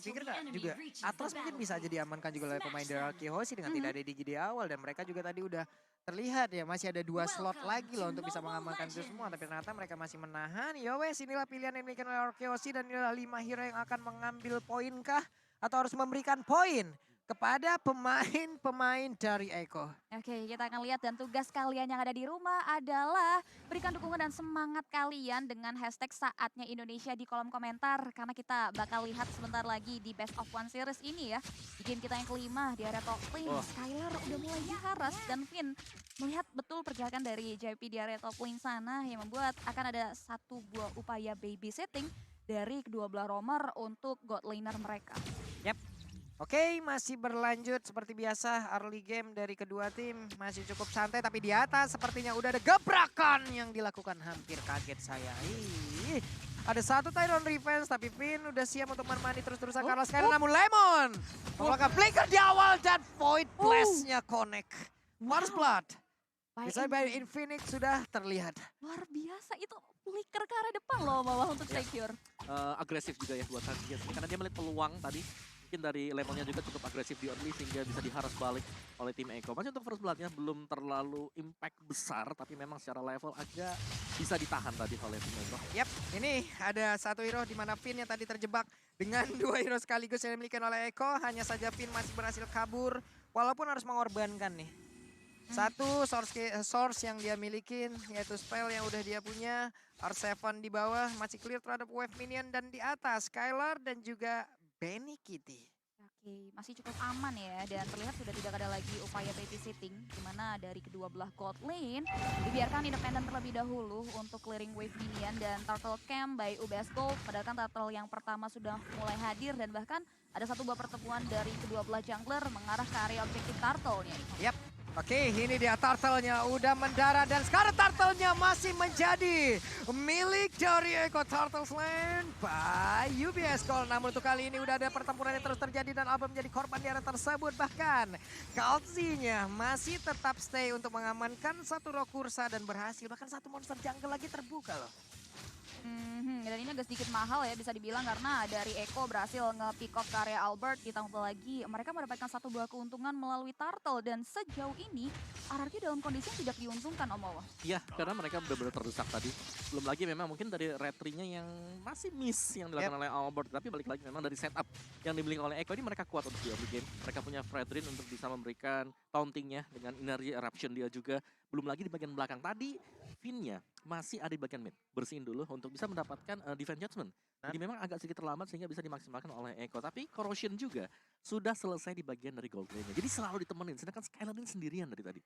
pikir nggak juga Atlas mungkin bisa aja diamankan juga oleh pemain dari Arkehosi dengan tidak ada Digi di awal. Dan mereka juga tadi udah terlihat ya masih ada 2 slot lagi loh untuk bisa mengamankan itu semua. Tapi ternyata mereka masih menahan. Ya wes inilah pilihan yang dimiliki oleh Arkehosi dan inilah 5 hero yang akan mengambil poin kah? Atau harus memberikan poin kepada pemain-pemain dari Eko. Oke, kita akan lihat dan tugas kalian yang ada di rumah adalah berikan dukungan dan semangat kalian dengan hashtag saatnya Indonesia di kolom komentar. Karena kita bakal lihat sebentar lagi di Best of One Series ini ya. Di game kita yang kelima di area top lane, Skylar udah mulai diharas dan Finn melihat betul pergerakan dari JP di area top lane sana yang membuat akan ada satu buah upaya babysitting dari kedua belah romer untuk god laner mereka. Yap. Oke, masih berlanjut seperti biasa early game dari kedua tim masih cukup santai tapi di atas sepertinya udah ada gebrakan yang dilakukan, hampir kaget saya. Ada satu Tyron Revenge tapi Finn udah siap untuk menemani terus-terusan karena Skylar namun Lemon melakukan flicker di awal dan Void Blast-nya connect. First Blood. Bisa by Infinix sudah terlihat. Luar biasa itu flicker ke arah depan loh bawah untuk secure. Agresif juga ya buat Hansias karena dia melihat peluang tadi. Mungkin dari Lemonnya juga cukup agresif di early sehingga bisa diharas balik oleh tim Eko. Masih untuk first blood-nya belum terlalu impact besar tapi memang secara level agak bisa ditahan tadi oleh tim Eko. Yap, ini ada satu hero di mana Finn yang tadi terjebak dengan 2 hero sekaligus yang dimiliki oleh Eko. Hanya saja Finn masih berhasil kabur walaupun harus mengorbankan nih. Satu source yang dia milikin yaitu spell yang udah dia punya. R7 di bawah masih clear terhadap wave minion dan di atas Skylar dan juga Benny Kitty. Oke, masih cukup aman ya dan terlihat sudah tidak ada lagi upaya babysitting di mana dari kedua belah gold lane dibiarkan independen terlebih dahulu untuk clearing wave minion dan turtle camp by UBS Gold. Padahal kan turtle yang pertama sudah mulai hadir dan bahkan ada satu buah pertemuan dari kedua belah jungler mengarah ke area objektif turtle-nya. Yap. Oke, ini dia turtle-nya udah mendarat dan sekarang turtle-nya masih menjadi milik dari Eko Turtles Land by UBS Gold. Namun untuk kali ini udah ada pertempuran yang terus terjadi dan Alba menjadi korban di area tersebut. Bahkan Kalzi-nya masih tetap stay untuk mengamankan satu Rokursa dan berhasil. Bahkan satu monster jungle lagi terbuka loh. Dan ini agak sedikit mahal ya bisa dibilang karena dari Eko berhasil nge-pick off ke area Albert, ditambah lagi mereka mendapatkan satu buah keuntungan melalui turtle dan sejauh ini RRQ dalam kondisi yang tidak diuntungkan Om Wawa. Iya, karena mereka benar-benar terdesak tadi. Belum lagi memang mungkin dari retry-nya yang masih miss yang dilakukan oleh Albert, tapi balik lagi memang dari setup yang dimiliki oleh Eko ini mereka kuat untuk di early game. Mereka punya Fredrin untuk bisa memberikan taunting-nya dengan energy eruption dia juga. Belum lagi di bagian belakang tadi, Finn-nya masih ada di bagian mid. Bersihin dulu untuk bisa mendapatkan defense judgment. Jadi memang agak sedikit terlambat sehingga bisa dimaksimalkan oleh Eko. Tapi Corrosion juga sudah selesai di bagian dari gold lane-nya. Jadi selalu ditemenin, sedangkan Skylar ini sendirian dari tadi.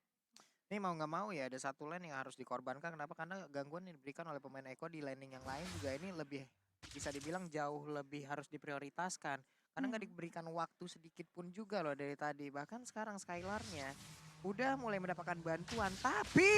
Ini mau nggak mau ya ada satu lane yang harus dikorbankan. Kenapa? Karena gangguan yang diberikan oleh pemain Eko di laning yang lain juga ini lebih bisa dibilang jauh lebih harus diprioritaskan. Karena nggak diberikan waktu sedikit pun juga loh dari tadi. Bahkan sekarang Skylar-nya udah mulai mendapatkan bantuan, tapi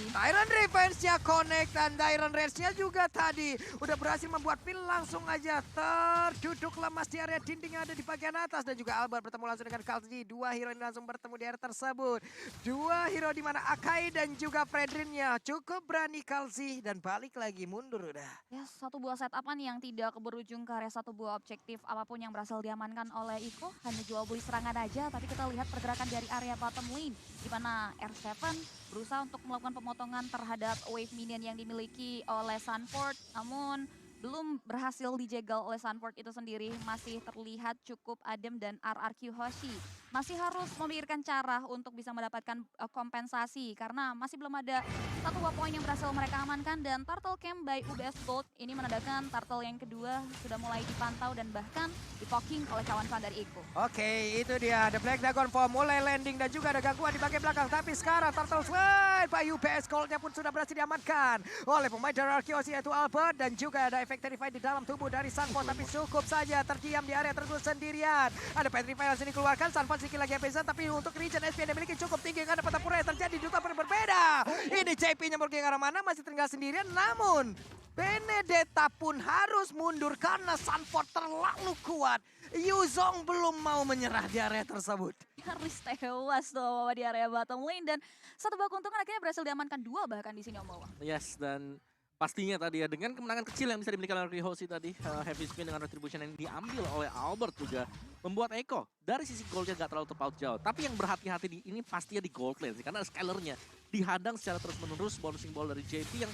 Tyron Revenge-nya connect dan Tyron Rage-nya juga tadi udah berhasil membuat Phil langsung aja terduduk lemas di area dinding yang ada di bagian atas dan juga Albert bertemu langsung dengan Kalzi. 2 hero ini langsung bertemu di area tersebut. 2 hero di mana Akai dan juga Fredrin-nya cukup berani Kalzi dan balik lagi mundur udah. Ya, satu buah setupan yang tidak berujung ke area satu buah objektif apapun yang berhasil diamankan oleh Iko, hanya jual beli serangan aja, tapi kita lihat pergerakan dari area bottom lane di mana R7 berusaha untuk melakukan pemotongan terhadap wave minion yang dimiliki oleh Sunford, namun belum berhasil dijegal oleh Sunford itu sendiri. Masih terlihat cukup adem dan RRQ Hoshi masih harus memikirkan cara untuk bisa mendapatkan kompensasi karena masih belum ada satu buah poin yang berhasil mereka amankan dan Turtle Camp by UBS Gold ini menandakan turtle yang kedua sudah mulai dipantau dan bahkan dipoking oleh kawan-kawan dari Iko. Oke, itu dia The Black Dragon Form mulai landing dan juga ada gangguan di bagian belakang. Tapi sekarang Turtle Slide by UBS Gold-nya pun sudah berhasil diamankan oleh pemain dari Arkeos yaitu Albert dan juga ada efek Petrify di dalam tubuh dari Sunford. Tapi cukup saja terdiam di area tersebut sendirian. Ada Petrify yang sini keluarkan, Sunford sedikit lagi bisa tapi untuk region SP yang dimiliki cukup tinggi karena pertempuran yang terjadi di duta berbeda. Ini JP-nya mau ke arah mana masih tinggal sendirian namun Benedetta pun harus mundur karena Sunford terlalu kuat. Yuzong belum mau menyerah di area tersebut. Nyaris tewas tuh di area bottom lane dan satu buah keuntungan akhirnya berhasil diamankan 2 bahkan di sini Om Wawa. Yes, dan Pastinya tadi ya, dengan kemenangan kecil yang bisa dimiliki oleh Rihoshi tadi, Heavy Spin dengan Retribution yang diambil oleh Albert juga membuat Eko dari sisi goldnya gak terlalu terpaut jauh. Tapi yang berhati-hati di ini pastinya di gold lane sih, karena Skylernya dihadang secara terus-menerus bouncing ball dari JP yang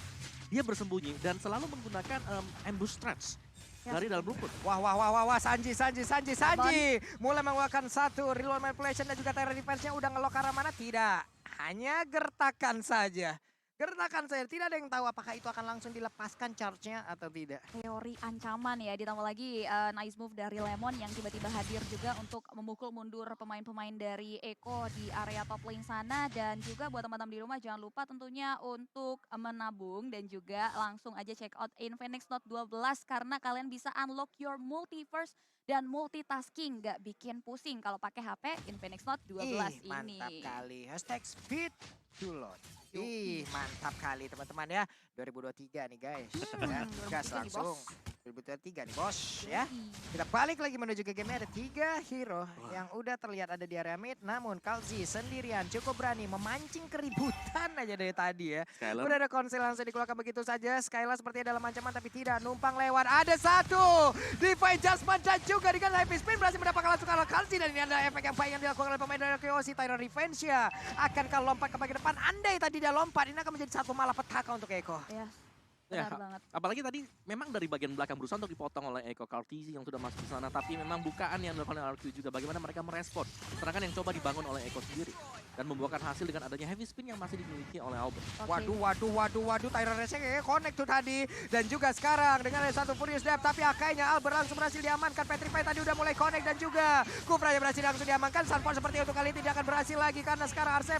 dia bersembunyi dan selalu menggunakan ambush stretch dari dalam rumput. Wah, Sanji. Mulai mengeluarkan satu real manipulation dan juga Terra Defense-nya udah ngelok ke arah mana? Tidak. Hanya gertakan saja. Tidak ada yang tahu apakah itu akan langsung dilepaskan charge-nya atau tidak. Teori ancaman ya, ditambah lagi nice move dari Lemon yang tiba-tiba hadir juga untuk memukul mundur pemain-pemain dari Eko di area top lane sana. Dan juga buat teman-teman di rumah jangan lupa tentunya untuk menabung dan juga langsung aja check out Infinix Note 12 karena kalian bisa unlock your multiverse dan multitasking, gak bikin pusing kalau pakai HP Infinix Note 12 ini. Mantap kali. Hashtag speed to load. Mantap kali teman-teman ya. 2023 nih guys. Ya, gas 2023 nih, langsung. bos. 2023 nih bos ya. Kita balik lagi menuju ke game. Ada 3 hero yang udah terlihat ada di area mid. Namun Kalzi sendirian cukup berani memancing keributan aja dari tadi ya. Skyler. Udah ada konsel langsung dikeluarkan begitu saja. Skylar sepertinya dalam ancaman tapi tidak. Numpang lewat. Ada satu. Divine Judgment dan juga dengan Heavy Spin berhasil mendapatkan langsung arah Kalzi. Dan ini adalah efek yang baik yang dilakukan oleh pemain dari Rihoshi. Tyrant Revenge ya. Akankah lompat ke bagian depan? Andai tadi dia lompat. Ini akan menjadi satu malapetaka untuk Eko. Ya, Ya, benar banget. apalagi tadi memang dari bagian belakang berusaha untuk dipotong oleh Eko Kartizi yang sudah masuk ke sana, tapi memang bukaan yang dilakukan oleh RQ juga bagaimana mereka merespon serangan yang coba dibangun oleh Eko sendiri dan membuahkan hasil dengan adanya heavy spin yang masih dimiliki oleh Albert. Oke. Waduh, Tyrant Revenge kayaknya connect tuh tadi. Dan juga sekarang dengan ada satu Furious Depth, tapi akhirnya Albert langsung berhasil diamankan. Petrify tadi udah mulai connect dan juga Kufra yang berhasil langsung diamankan. Sunfall seperti untuk kali ini tidak akan berhasil lagi karena sekarang R7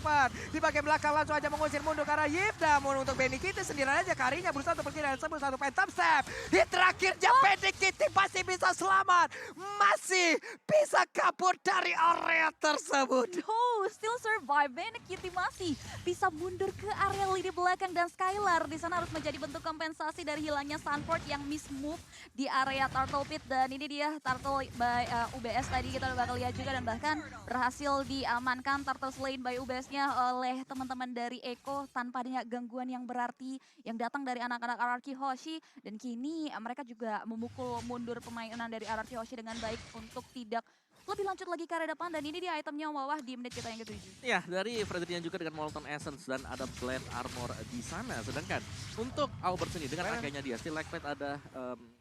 di bagian belakang langsung aja mengusir mundur karena Yip. Namun untuk Benny Kitty sendirian aja karinya berusaha untuk pergi dari satu phantom step. Di terakhirnya Benny Kitty masih bisa selamat. Masih bisa kabur dari area tersebut. No, still survive. Benny Kitty masih bisa mundur ke area lini belakang dan Skylar di sana harus menjadi bentuk kompensasi dari hilangnya Sunford yang miss move di area Turtle Pit. Dan ini dia Turtle by UBS tadi kita udah bakal lihat juga dan bahkan berhasil diamankan Turtle Slain by UBS-nya oleh teman-teman dari Eko tanpa adanya gangguan yang berarti yang datang dari anak-anak RRQ Hoshi. Dan kini mereka juga memukul mundur pemainan dari RRQ Hoshi dengan baik untuk tidak lebih lanjut lagi ke area depan. Dan ini dia itemnya bawah di menit kita yang ke-7. Ya, dari Frederian juga dengan Molten Essence dan ada Blend Armor di sana. Sedangkan untuk Albert sendiri dengan agaknya dia, Still Like Fate ada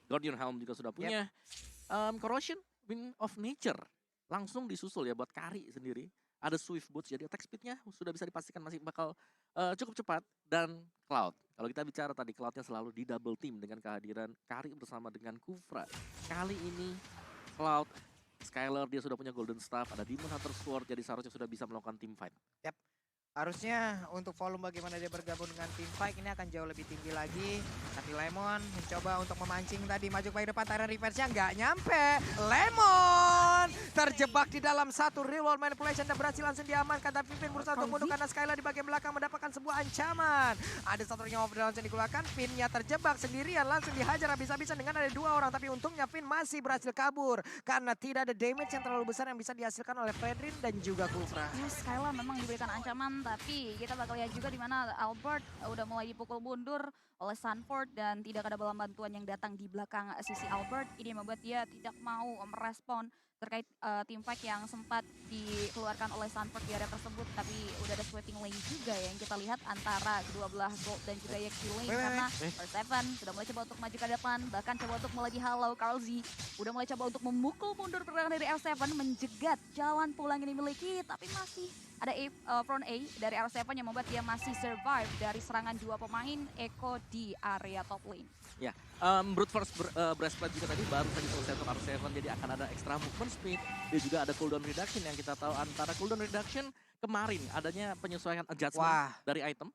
Guardian Helm juga sudah punya. Corrosion, Wind of Nature langsung disusul ya buat Kari sendiri. Ada Swift Boots, jadi attack speed-nya sudah bisa dipastikan masih bakal cukup cepat. Dan Cloud, kalau kita bicara tadi Cloud-nya selalu di double team dengan kehadiran Kari bersama dengan Kufra. Kali ini Cloud, Skylar dia sudah punya Golden Staff, ada Demon Hunter Sword, jadi seharusnya sudah bisa melakukan team fight. Harusnya untuk volume bagaimana dia bergabung dengan tim fight ini akan jauh lebih tinggi lagi. Tapi Lemon mencoba untuk memancing tadi maju ke depan, Tyrant Reverse-nya nggak nyampe. Lemon terjebak di dalam satu real world manipulation dan berhasil langsung diamankan. Tapi Finn berusaha untuk mundur karena Skylar di bagian belakang mendapatkan sebuah ancaman. Ada satu ring of langsung dikeluarkan, Finn-nya terjebak sendirian langsung dihajar habis-habisan dengan ada 2 orang. Tapi untungnya Finn masih berhasil kabur karena tidak ada damage yang terlalu besar yang bisa dihasilkan oleh Fredrin dan juga Kufra. Yes, Skylar memang diberikan ancaman, tapi kita bakal lihat juga di mana Albert udah mulai dipukul mundur oleh Sunford dan tidak ada bola bantuan yang datang di belakang sisi Albert. Ini membuat dia tidak mau merespon terkait team fight yang sempat dikeluarkan oleh Sunford di area tersebut. Tapi udah ada sweeping lane juga ya yang kita lihat antara kedua belah Gold dan juga Yexi lane. Karena R7 sudah mulai coba untuk maju ke depan, bahkan coba untuk mulai di-halau. Karlzi udah mulai coba untuk memukul mundur pergerakan dari R7, menjegat jalan pulang yang dimiliki. Tapi masih ada front A dari R7 yang membuat dia masih survive dari serangan 2 pemain Eko di area top lane. Ya, Brute Force Breastplate juga tadi baru saja selesai untuk R7, jadi akan ada extra movement speed. Dan juga ada cooldown reduction yang kita tahu antara cooldown reduction kemarin adanya penyesuaian adjustment dari item.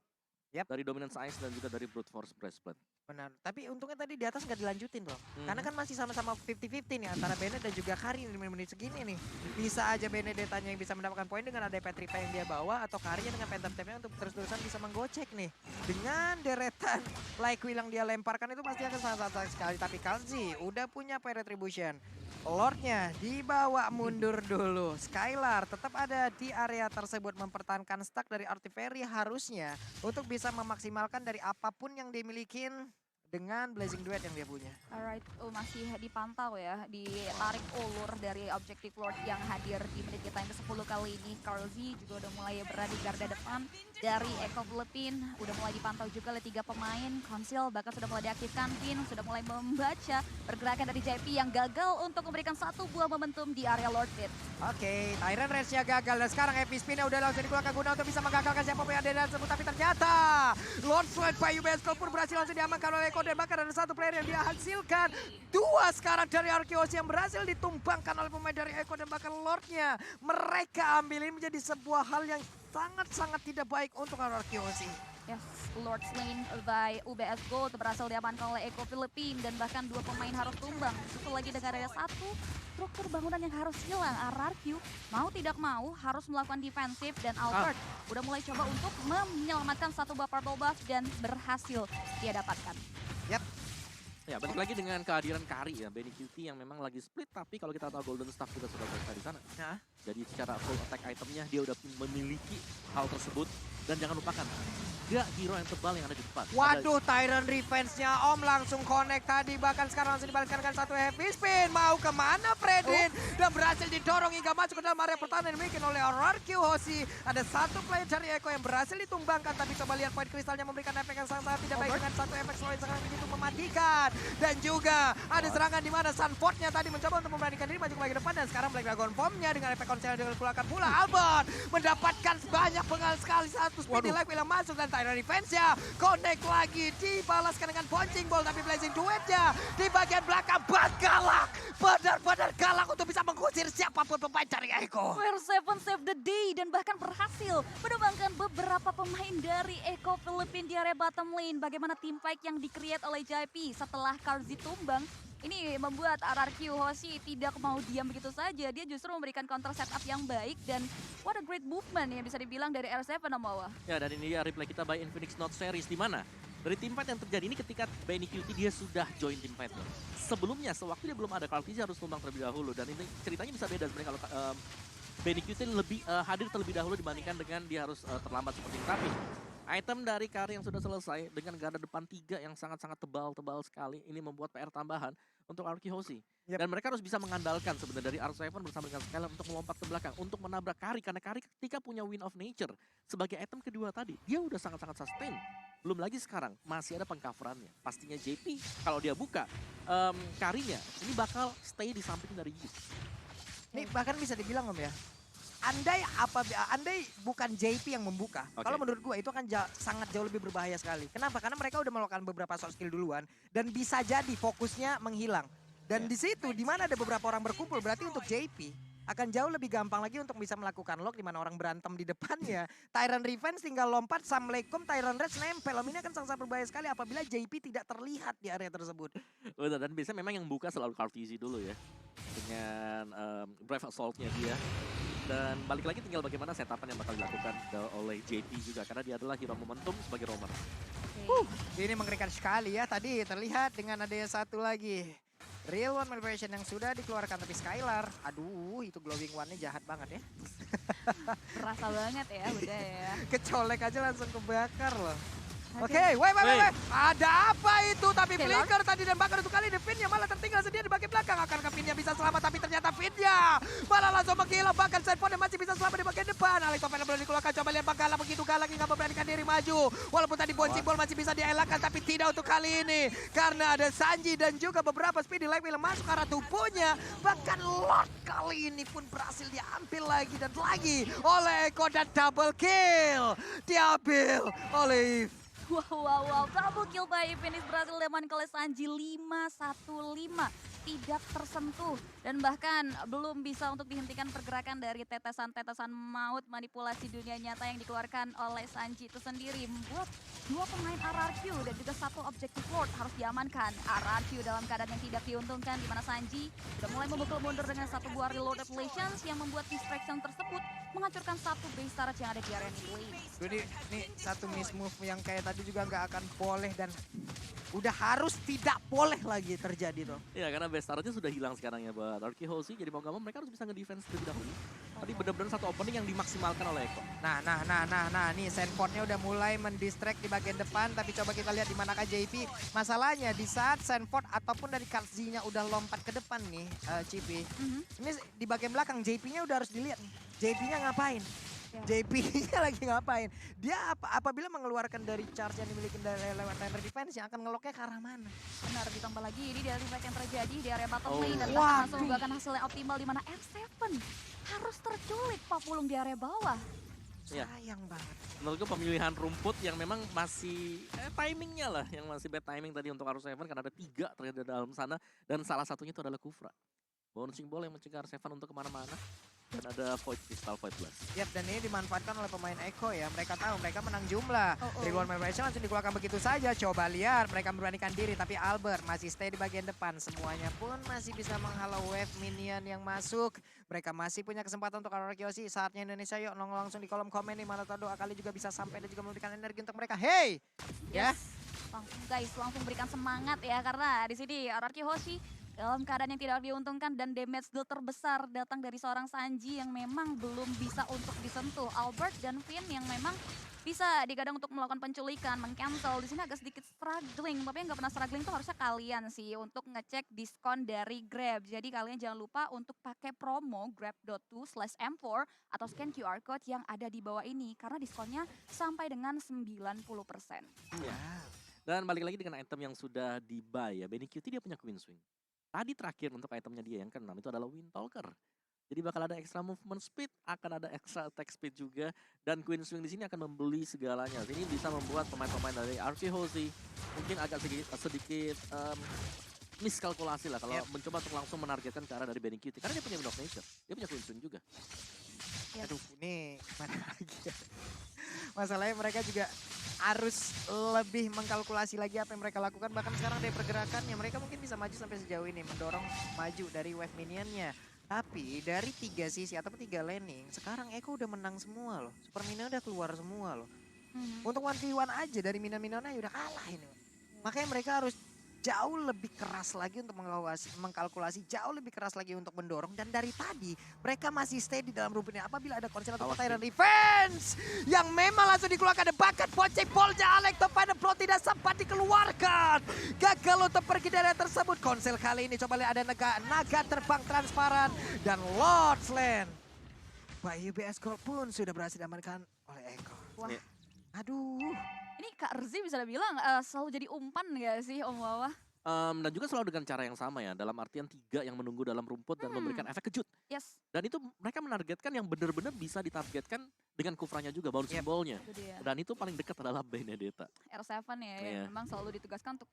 Dari Dominance Ice dan juga dari Brute Force Breastplate. Benar, tapi untungnya tadi di atas nggak dilanjutin loh. Karena kan masih sama-sama 50-50 nih antara Bennett dan juga Kari di menit segini nih. Bisa aja Benedettanya yang bisa mendapatkan poin dengan ada Petrify yang dia bawa atau Karinya dengan Phantom Step-nya untuk terus-terusan bisa menggocek nih. Dengan deretan Like Will yang dia lemparkan itu pasti akan sangat-sangat sekali. Tapi Kalzi udah punya Fire Retribution. Lordnya dibawa mundur dulu. Skylar tetap ada di area tersebut mempertahankan stack dari Artillery harusnya untuk bisa memaksimalkan dari apapun yang dimiliki dengan Blazing Duet yang dia punya. Alright, masih dipantau ya, ditarik ulur dari Objective Lord yang hadir di menit kita yang ke-10 kali ini. Karlzy juga udah mulai berada di garda depan dari Echo Philippine. Udah mulai dipantau juga oleh 3 pemain. Conceal bahkan sudah mulai diaktifkan. Pin sudah mulai membaca pergerakan dari JP yang gagal untuk memberikan satu buah momentum di area Lord Pit. Oke, Tyrant Rage-nya gagal dan sekarang Happy Spin-nya udah langsung dikeluarkan guna untuk bisa menggagalkan siapa yang ada di dalam tersebut. Tapi ternyata Lord Slide by UBS Club pun berhasil langsung diamankan oleh Eko dan bahkan ada satu player yang dihasilkan. Dua sekarang dari Arkeos yang berhasil ditumbangkan oleh pemain dari Eko dan bahkan Lordnya. Mereka ambil ini menjadi sebuah hal yang sangat-sangat tidak baik untuk Arkeos. Yes, Lord Slain by UBS Gold berhasil diamankan oleh Echo Philippine dan bahkan 2 pemain harus tumbang. Susul lagi dengan ada satu struktur bangunan yang harus hilang. RRQ mau tidak mau harus melakukan defensif dan Albert udah mulai coba untuk menyelamatkan satu buah purple buff dan berhasil dia dapatkan. Ya, balik lagi dengan kehadiran Kari ya, Benny QT yang memang lagi split, tapi kalau kita tahu Golden Staff juga sudah berada di sana. Nah. Jadi secara full attack itemnya dia udah memiliki hal tersebut. Dan jangan lupakan, 3 hero yang tebal yang ada di depan. Waduh, Tyrant Revenge-nya Om langsung connect tadi. Bahkan sekarang langsung dibalaskan dengan satu heavy spin. Mau kemana Fredin? Dan berhasil didorong hingga masuk ke dalam area pertahanan dimiliki oleh RRQ Hoshi. Ada satu player dari Eko yang berhasil ditumbangkan. Tapi coba lihat point kristalnya memberikan efek yang sangat tidak baik. Dengan satu efek slow yang sangat begitu mematikan. Dan juga ada serangan di mana Sunford-nya tadi mencoba untuk memberanikan diri maju ke depan. Dan sekarang Black Dragon Bomb-nya dengan efek konser yang dikeluarkan pula. Albert mendapatkan banyak penggal sekali. Satu speedy life yang masuk dan Tyrant Revenge-nya connect lagi, dibalaskan dengan punching ball, tapi Blazing Duet-nya di bagian belakang galak, benar-benar galak untuk bisa mengusir siapapun pemain dari Eko. R7 save the day dan bahkan berhasil menumbangkan beberapa pemain dari Echo Philippine di area bottom lane. Bagaimana team fight yang di-create oleh JP setelah Karlzy tumbang. Ini membuat RRQ Hoshi tidak mau diam begitu saja. Dia justru memberikan counter setup yang baik dan what a great movement yang bisa dibilang dari R7 Omawa. Ya, dan ini dia replay kita by Infinix Note Series, di mana dari team fight yang terjadi ini ketika Benny QT dia sudah join team fight. Sebelumnya, sewaktu dia belum ada, Karlzy harus tumbang terlebih dahulu. Dan ini ceritanya bisa beda sebenarnya kalau Benny QT lebih hadir terlebih dahulu dibandingkan dengan dia harus terlambat seperti ini. Tapi item dari Kari yang sudah selesai dengan garda depan 3 yang sangat-sangat tebal sekali. Ini membuat PR tambahan untuk RRQ Hoshi. Yep. Dan mereka harus bisa mengandalkan sebenarnya dari R7 bersama dengan Skylar untuk melompat ke belakang. Untuk menabrak Kari. Karena Kari ketika punya Wind of Nature sebagai item kedua tadi, dia udah sangat-sangat sustain. Belum lagi sekarang, masih ada pengcoverannya. Pastinya JP, kalau dia buka Karinya, ini bakal stay di samping dari Yi. Ini bahkan bisa dibilang Om ya, andai bukan JP yang membuka, kalau menurut gue itu akan sangat jauh lebih berbahaya sekali. Kenapa? Karena mereka udah melakukan beberapa short skill duluan dan bisa jadi fokusnya menghilang. Dan di situ di mana ada beberapa orang berkumpul, berarti untuk JP akan jauh lebih gampang lagi untuk bisa melakukan lock di mana orang berantem di depannya. Tyrant Revenge tinggal lompat, Assalamualaikum, Tyrant Rage nempel. Ini akan sangat berbahaya sekali apabila JP tidak terlihat di area tersebut. Betul, dan biasanya memang yang buka selalu Karlzy dulu ya. Dengan Brave Assault-nya dia. Dan balik lagi tinggal bagaimana setupan yang bakal dilakukan oleh JP juga. Karena dia adalah hero momentum sebagai roamer. Ini mengerikan sekali ya. Tadi terlihat dengan ada satu lagi. Real One Manipulation yang sudah dikeluarkan, tapi Skylar, aduh itu glowing one-nya jahat banget ya. Berasa banget ya udah ya. Kecolek aja langsung kebakar loh. Oke, wait. Ada apa itu? Tapi Flicker tadi dan bahkan untuk kali ini Finnya malah tertinggal sendiri di bagian belakang. Akankah Finnya bisa selamat? Tapi ternyata Finnya malah langsung menghilang. Bahkan Sandford masih bisa selamat di bagian depan. Alex Ovena belum dikeluarkan. Coba lihat Bangkala begitu galak hingga memberanikan diri maju. Walaupun tadi bouncing ball masih bisa dielakkan, tapi tidak untuk kali ini. Karena ada Sanji dan juga beberapa speedy life yang masuk ke arah tubuhnya. Bahkan Lord kali ini pun berhasil diambil lagi dan lagi oleh Eko dan double kill. Diambil oleh Wow. Double kill by Infinix berhasil diamankan oleh Sanji 5-1-5. Tidak tersentuh dan bahkan belum bisa untuk dihentikan pergerakan dari tetesan-tetesan maut manipulasi dunia nyata yang dikeluarkan oleh Sanji itu sendiri. Membuat 2 pemain RRQ dan juga 1 objective lord harus diamankan. RRQ dalam keadaan yang tidak diuntungkan di mana Sanji sudah mulai memukul mundur dengan 1 buah reload Revelations yang membuat distraction tersebut menghancurkan 1 base turret yang ada di area mid lane. Ini satu miss move yang kayak tadi juga nggak akan boleh dan udah harus tidak boleh lagi terjadi tuh. Ya karena best startnya sudah hilang sekarang ya buat Arky Hoshi. Jadi mau gak mau mereka harus bisa nge-defense terlebih dahulu. Tadi benar-benar satu opening yang dimaksimalkan oleh Eko. Nah, nih Sandport-nya udah mulai mendistract di bagian depan, tapi coba kita lihat di manakah JP. Masalahnya di saat Sandport ataupun dari Katzi-nya udah lompat ke depan nih, Cipi. Ini di bagian belakang JP-nya udah harus dilihat nih. JP-nya ngapain? Ya. JP-nya lagi ngapain? Dia apabila mengeluarkan dari charge yang dimiliki dari lewat timer defense yang akan ngeloknya ke arah mana? Benar, ditambah lagi ini dari fight yang terjadi di area bottom Oh. lane dan bahkan langsung membuahkan hasil yang optimal di mana R7 harus terculik Papulung di area bawah. Iya. Sayang banget. Menurutku pemilihan rumput yang memang masih timingnya lah, yang masih bad timing tadi untuk R7 karena ada 3 ternyata dalam sana dan salah satunya itu adalah Kufra. Bouncing ball yang mencegah R7 untuk kemana-mana. Dan ada Void Crystal, Void Blast. Yap, dan ini dimanfaatkan oleh pemain Eko ya. Mereka tahu mereka menang jumlah. Oh. Reward Migration langsung dikeluarkan begitu saja. Coba lihat, mereka memberanikan diri. Tapi Albert masih stay di bagian depan. Semuanya pun masih bisa menghalau wave minion yang masuk. Mereka masih punya kesempatan untuk Araki Hoshi. Saatnya Indonesia yuk nongol langsung di kolom komen nih. Mana tahu doa kali juga bisa sampai dan juga memberikan energi untuk mereka. Hey! Ya. Yes. Langsung guys, langsung berikan semangat ya karena di sini Araki Hoshi dalam keadaan yang tidak diuntungkan dan damage deal terbesar datang dari seorang Sanji yang memang belum bisa untuk disentuh. Albert dan Finn yang memang bisa digadang untuk melakukan penculikan, meng-cancel. Di sini agak sedikit struggling, tapi yang nggak pernah struggling itu harusnya kalian sih untuk ngecek diskon dari Grab. Jadi kalian jangan lupa untuk pakai promo grab.to/m4 atau scan QR code yang ada di bawah ini karena diskonnya sampai dengan 90%. Iya. Dan balik lagi dengan item yang sudah di-buy ya. Benny QT dia punya Queen Swing. Tadi terakhir untuk itemnya dia yang ke-6 itu adalah Windtalker. Jadi bakal ada extra movement speed, akan ada extra attack speed juga. Dan Queen Swing di sini akan membeli segalanya. Ini bisa membuat pemain-pemain dari Arky Hoshi mungkin agak sedikit miskalkulasi lah kalau mencoba untuk langsung menargetkan ke arah dari Benny QT. Karena dia punya Wind of Nature, dia punya Queen Swing juga. Yes. Aduh, ini mana lagi ya. Masalahnya mereka juga harus lebih mengkalkulasi lagi apa yang mereka lakukan. Bahkan sekarang dari pergerakannya mereka mungkin bisa maju sampai sejauh ini. Mendorong maju dari wave minionnya. Tapi dari 3 sisi ataupun 3 laning, sekarang Eko udah menang semua loh. Super minion udah keluar semua loh. Untuk 1v1 aja dari minion-minionnya udah kalah ini. Makanya mereka harus jauh lebih keras lagi untuk mengkalkulasi, jauh lebih keras lagi untuk mendorong. Dan dari tadi mereka masih stay di dalam rumputnya. Apabila ada konser atau Tyrant Revenge yang memang langsung dikeluarkan. Bahkan Pocek Polnya Alex Topada Pro tidak sempat dikeluarkan. Gagal untuk pergi dari tersebut. Konsel kali ini coba lihat ada naga terbang transparan. Dan Lord's Land by UBS Gold pun sudah berhasil diamankan oleh Eko. Wah. Aduh. Ini Kak Rzi bisa dibilang selalu jadi umpan gak sih Om Wawa? Dan juga selalu dengan cara yang sama ya, dalam artian 3 yang menunggu dalam rumput dan memberikan efek kejut. Yes, Dan itu mereka menargetkan yang benar-benar bisa ditargetkan dengan kufranya juga, bouncing ball-nya. itu dia. Dan itu paling dekat adalah Benedetta. R7 ya, yang memang selalu ditugaskan untuk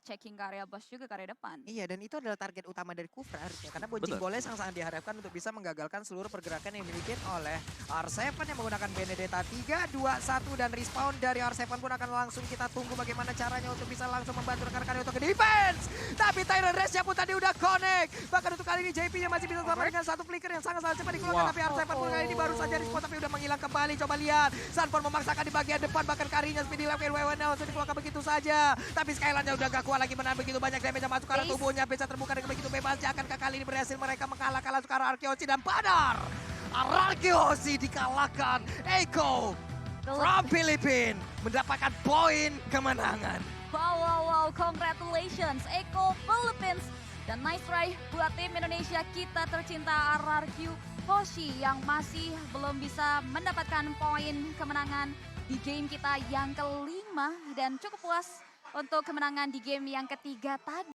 checking ke area boss juga ke area depan. Iya, dan itu adalah target utama dari Kufra harusnya. Karena bouncing Betul. boleh sangat diharapkan untuk bisa menggagalkan seluruh pergerakan yang dimiliki oleh R7 yang menggunakan Benedetta 3, 2, 1 dan respawn dari R7 pun akan langsung kita tunggu bagaimana caranya untuk bisa langsung membantu rekan-rekan untuk defense. Tapi Tyrant Race pun tadi udah connect. Bahkan untuk kali ini JP-nya masih bisa selamat dengan satu flicker yang sangat-sangat cepat dikeluarkan. Tapi R7 pun kali ini baru saja respawn tapi udah menghilang kembali. Coba lihat, Sunfall memaksakan di bagian depan. Bahkan karinya speedy left WWN langsung dikeluarkan begitu saja. Tapi Skyline-nya udah gak kuat lagi menahan begitu banyak damage yang masuk ke arah tubuhnya. Bisa terbuka dengan begitu bebasnya. Akankah kali ini berhasil mereka mengalahkan sekarang Arky Hoshi dan Padar? Arky Hoshi dikalahkan. Eko from Philippines mendapatkan poin kemenangan. Wow, congratulations Eko Philippines. Dan nice try buat tim Indonesia kita tercinta RRQ Hoshi yang masih belum bisa mendapatkan poin kemenangan di game kita yang kelima. Dan cukup puas untuk kemenangan di game yang ketiga tadi.